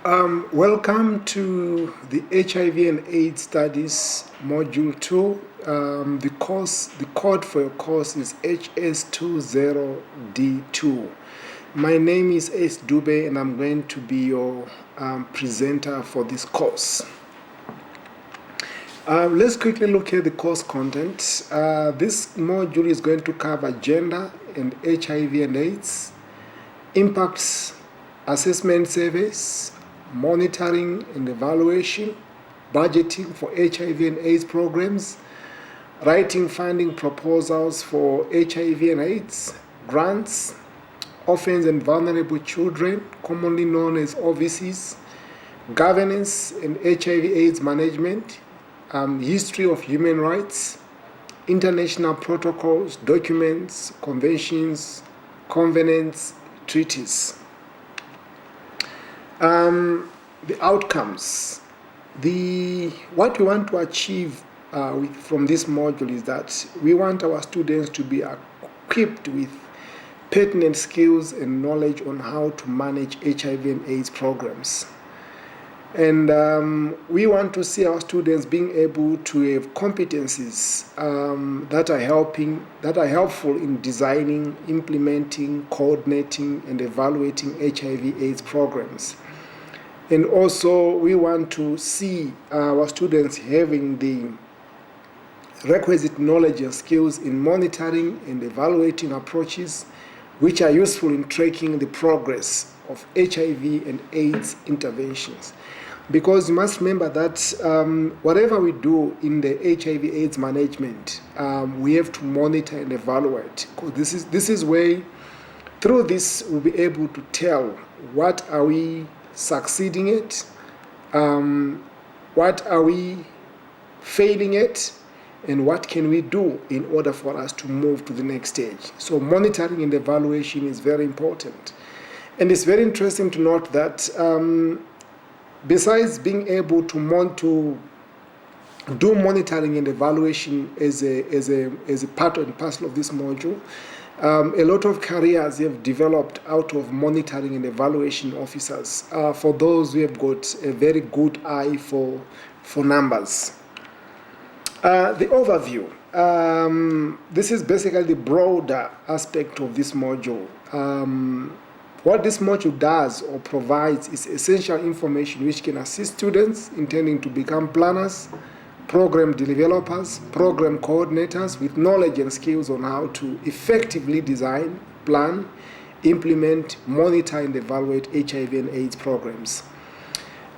Welcome to the HIV and AIDS Studies Module 2. The code for your course is Ium-Hs20D2. My name is Ace Dube and I'm going to be your presenter for this course. Let's quickly look at the course content. This module is going to cover gender and HIV and AIDS, impacts assessment surveys, monitoring and evaluation, budgeting for HIV and AIDS programs, writing funding proposals for HIV and AIDS, grants, orphans and vulnerable children, commonly known as OVCs, governance and HIV/AIDS management, history of human rights, international protocols, documents, conventions, covenants, treaties. The outcomes. What we want to achieve from this module is that we want our students to be equipped with pertinent skills and knowledge on how to manage HIV and AIDS programs. And we want to see our students being able to have competencies that are helpful in designing, implementing, coordinating, and evaluating HIV/AIDS programs. And also, we want to see our students having the requisite knowledge and skills in monitoring and evaluating approaches which are useful in tracking the progress of HIV and AIDS interventions. Because you must remember that whatever we do in the HIV/AIDS management, we have to monitor and evaluate. This is where, through this, we'll be able to tell what are we succeeding at, what are we failing at, and what can we do in order for us to move to the next stage. So monitoring and evaluation is very important. And it's very interesting to note that besides being able to do monitoring and evaluation as a part and parcel of this module, a lot of careers have developed out of monitoring and evaluation officers for those who have got a very good eye for numbers. The overview. This is basically the broader aspect of this module. What this module does or provides is essential information which can assist students intending to become planners, program developers, program coordinators with knowledge and skills on how to effectively design, plan, implement, monitor, and evaluate HIV and AIDS programs.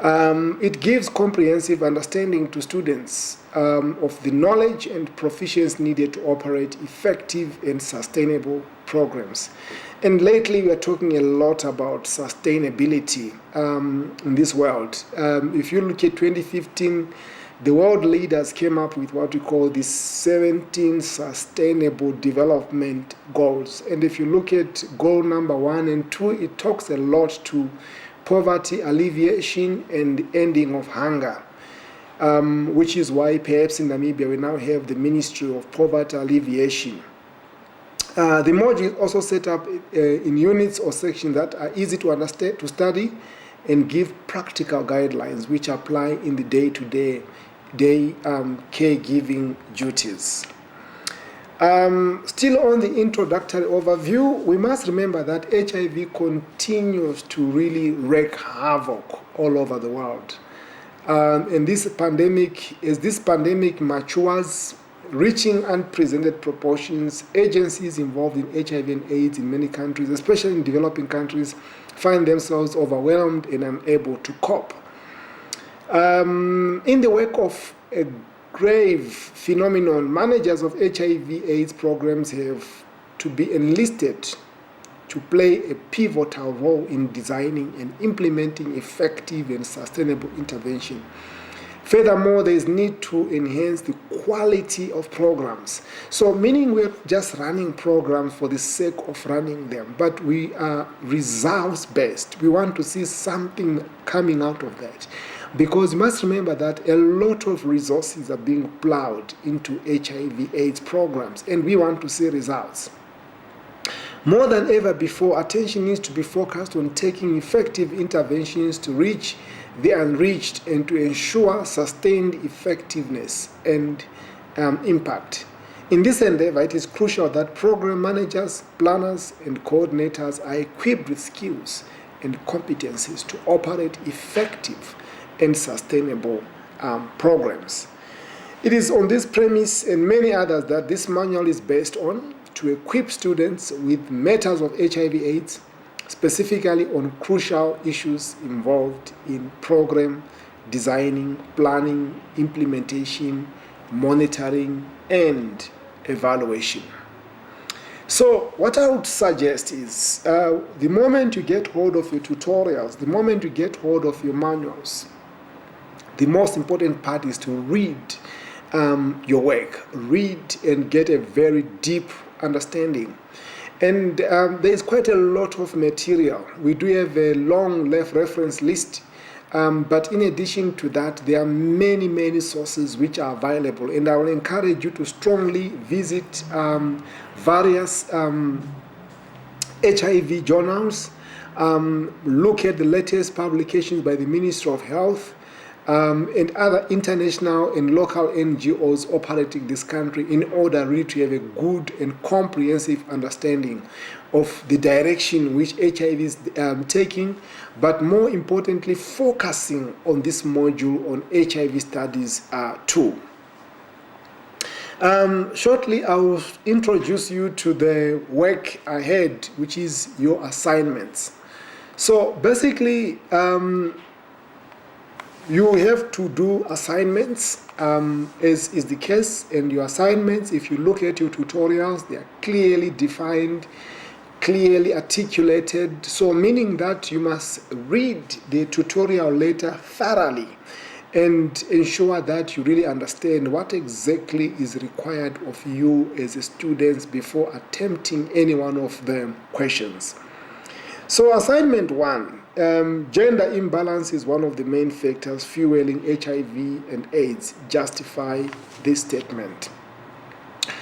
It gives comprehensive understanding to students of the knowledge and proficiency needed to operate effective and sustainable programs. And lately we are talking a lot about sustainability in this world. If you look at 2015, the world leaders came up with what we call the 17 Sustainable Development Goals. And if you look at goal number 1 and 2, it talks a lot to poverty alleviation and the ending of hunger, which is why perhaps in Namibia we now have the Ministry of Poverty Alleviation. The module is also set up in units or sections that are easy to understand, to study, and give practical guidelines which apply in the day-to-day caregiving duties. Still on the introductory overview, we must remember that HIV continues to really wreak havoc all over the world. And as this pandemic matures, reaching unprecedented proportions, agencies involved in HIV and AIDS in many countries, especially in developing countries, find themselves overwhelmed and unable to cope. In the wake of a grave phenomenon, managers of HIV/AIDS programs have to be enlisted to play a pivotal role in designing and implementing effective and sustainable intervention. Furthermore, there is need to enhance the quality of programs. So meaning we're just running programs for the sake of running them, but we are results based. We want to see something coming out of that. Because you must remember that a lot of resources are being plowed into HIV/AIDS programs, and we want to see results. More than ever before, attention needs to be focused on taking effective interventions to reach the unreached and to ensure sustained effectiveness and impact. In this endeavor, it is crucial that program managers, planners, and coordinators are equipped with skills and competencies to operate effective and sustainable programs. It is on this premise and many others that this manual is based on, to equip students with matters of HIV/AIDS, specifically on crucial issues involved in program designing, planning, implementation, monitoring, and evaluation. So what I would suggest is the moment you get hold of your tutorials, the moment you get hold of your manuals, the most important part is to read your work, read and get a very deep understanding. And there is quite a lot of material. We do have a long reference list, but in addition to that, there are many sources which are available, and I will encourage you to strongly visit various HIV journals, look at the latest publications by the Ministry of Health, and other international and local NGOs operating this country, in order really to have a good and comprehensive understanding of the direction which HIV is taking, but more importantly, focusing on this module on HIV studies too. Shortly, I will introduce you to the work ahead, which is your assignments. So basically, you have to do assignments, as is the case, and your assignments, if you look at your tutorials, they are clearly defined, clearly articulated, so meaning that you must read the tutorial later thoroughly and ensure that you really understand what exactly is required of you as a student before attempting any one of the questions. So assignment 1, gender imbalance is one of the main factors fueling HIV and AIDS. Justify this statement.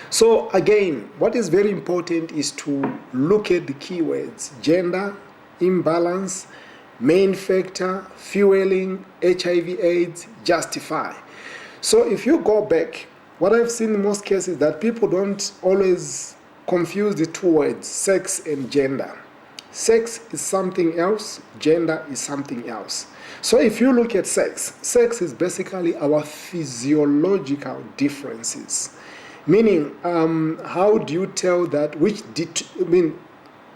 So again, what is very important is to look at the keywords: gender imbalance, main factor, fueling, HIV/AIDS, justify. So if you go back, what I've seen in most cases is that people don't always confuse the two words, sex and gender. Sex is something else, gender is something else. So if you look at sex, sex is basically our physiological differences. Meaning, how do you tell that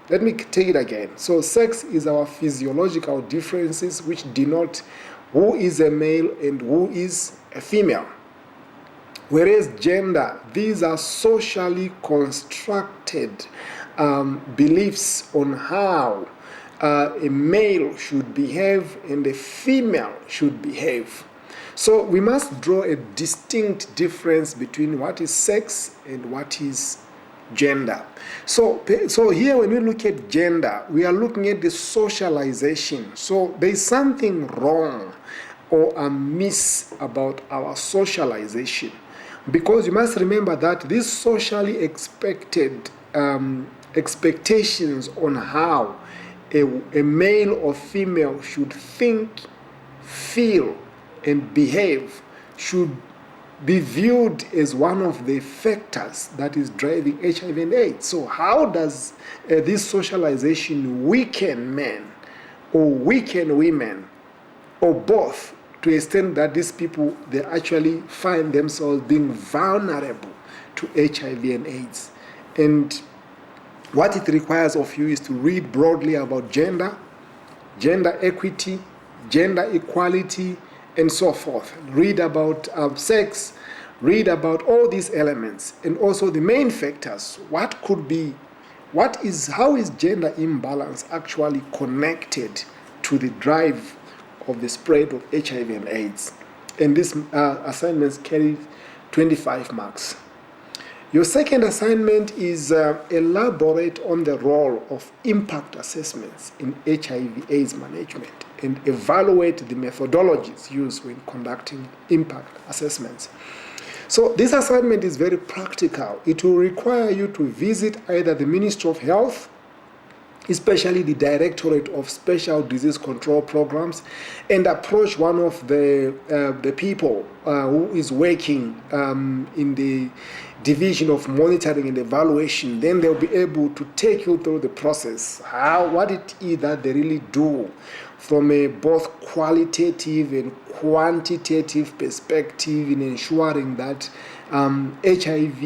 let me take it again. So sex is our physiological differences which denote who is a male and who is a female. Whereas gender, these are socially constructed beliefs on how a male should behave and a female should behave. So we must draw a distinct difference between what is sex and what is gender. So here when we look at gender, we are looking at the socialization. So there is something wrong or amiss about our socialization, because you must remember that these socially expected expectations on how a male or female should think, feel, and behave should be viewed as one of the factors that is driving HIV and AIDS. So how does this socialization weaken men or weaken women, or both, to the extent that these people, they actually find themselves being vulnerable to HIV and AIDS? And what it requires of you is to read broadly about gender, gender equity, gender equality, and so forth. Read about sex, read about all these elements, and also the main factors. How is gender imbalance actually connected to the drive of the spread of HIV and AIDS? And these assignments carry 25 marks. Your second assignment is elaborate on the role of impact assessments in HIV/AIDS management and evaluate the methodologies used when conducting impact assessments. So this assignment is very practical. It will require you to visit either the Ministry of Health especially the Directorate of Special Disease Control Programs, and approach one of the people who is working in the Division of Monitoring and Evaluation. Then they'll be able to take you through the process, what it is that they really do from a both qualitative and quantitative perspective in ensuring that HIV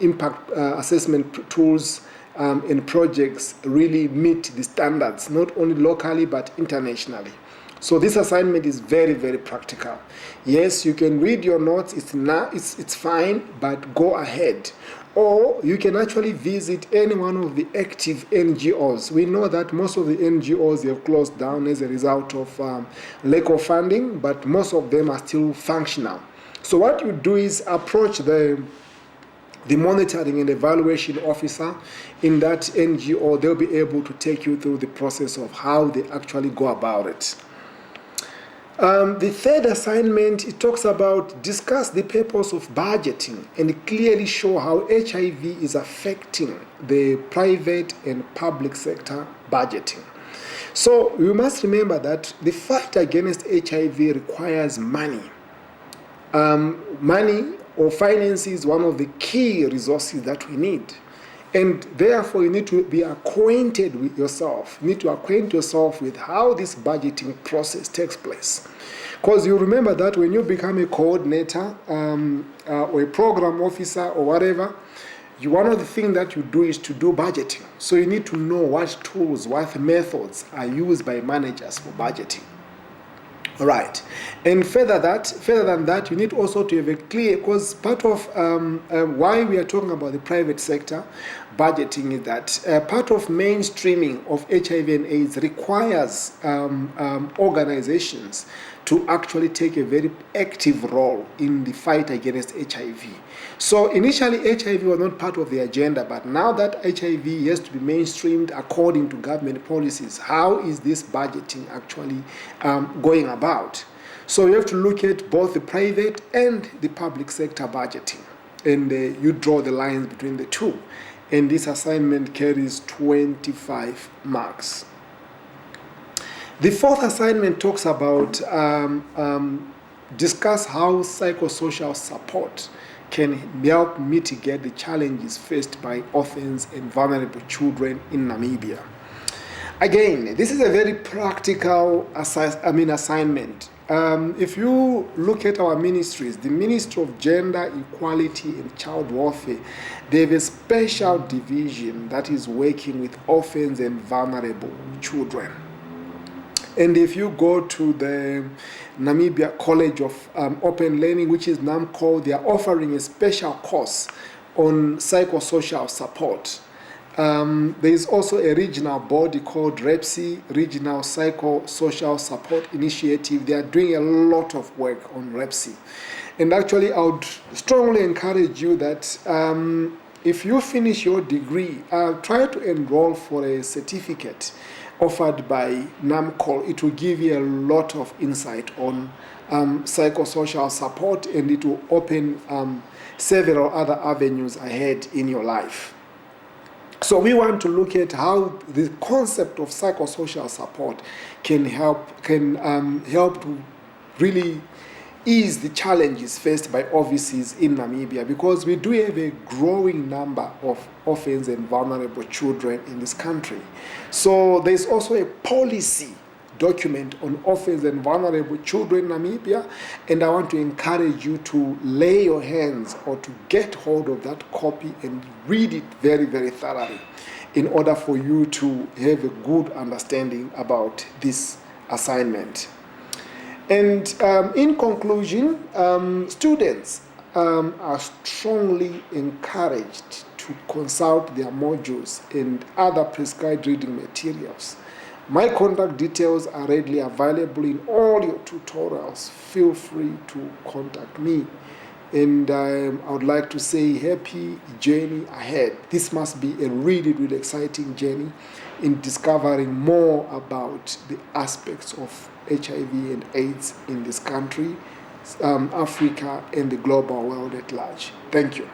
impact assessment tools and projects really meet the standards, not only locally but internationally. So this assignment is very, very practical. Yes, you can read your notes, it's fine, but go ahead. Or you can actually visit any one of the active NGOs. We know that most of the NGOs have closed down as a result of lack of funding, but most of them are still functional. So what you do is approach the monitoring and evaluation officer in that NGO. They'll be able to take you through the process of how they actually go about it. The third assignment, it talks about discuss the purpose of budgeting and clearly show how HIV is affecting the private and public sector budgeting. So you must remember that the fight against HIV requires money. Money or finance is one of the key resources that we need. And therefore, you need to be acquainted with yourself. You need to acquaint yourself with how this budgeting process takes place. Because you remember that when you become a coordinator or a program officer or whatever, one of the things that you do is to do budgeting. So you need to know what tools, what methods are used by managers for budgeting. Right, and further than that, you need also to have a clear, because part of why we are talking about the private sector budgeting is that part of mainstreaming of HIV and AIDS requires organizations to actually take a very active role in the fight against HIV. So initially HIV was not part of the agenda, but now that HIV has to be mainstreamed according to government policies, how is this budgeting actually going about? So you have to look at both the private and the public sector budgeting, and you draw the lines between the two. And this assignment carries 25 marks. The fourth assignment talks about discuss how psychosocial support can help mitigate the challenges faced by orphans and vulnerable children in Namibia. Again, this is a very practical assignment. If you look at our ministries, the Ministry of Gender, Equality and Child Welfare, they have a special division that is working with orphans and vulnerable children. And if you go to the Namibia College of Open Learning, which is NAMCO, they are offering a special course on psychosocial support. There is also a regional body called REPSI, Regional Psychosocial Support Initiative. They are doing a lot of work on REPSI. And actually, I would strongly encourage you that if you finish your degree, try to enroll for a certificate offered by NAMCO. It will give you a lot of insight on psychosocial support, and it will open several other avenues ahead in your life. So we want to look at how the concept of psychosocial support can help to really ease the challenges faced by offices in Namibia, because we do have a growing number of orphans and vulnerable children in this country. So there's also a policy document on orphans and vulnerable children in Namibia, and I want to encourage you to lay your hands or to get hold of that copy and read it very, very thoroughly in order for you to have a good understanding about this assignment. And in conclusion, students are strongly encouraged to consult their modules and other prescribed reading materials. My contact details are readily available in all your tutorials. Feel free to contact me. And I would like to say happy journey ahead. This must be a really, really exciting journey in discovering more about the aspects of HIV and AIDS in this country, Africa, and the global world at large. Thank you.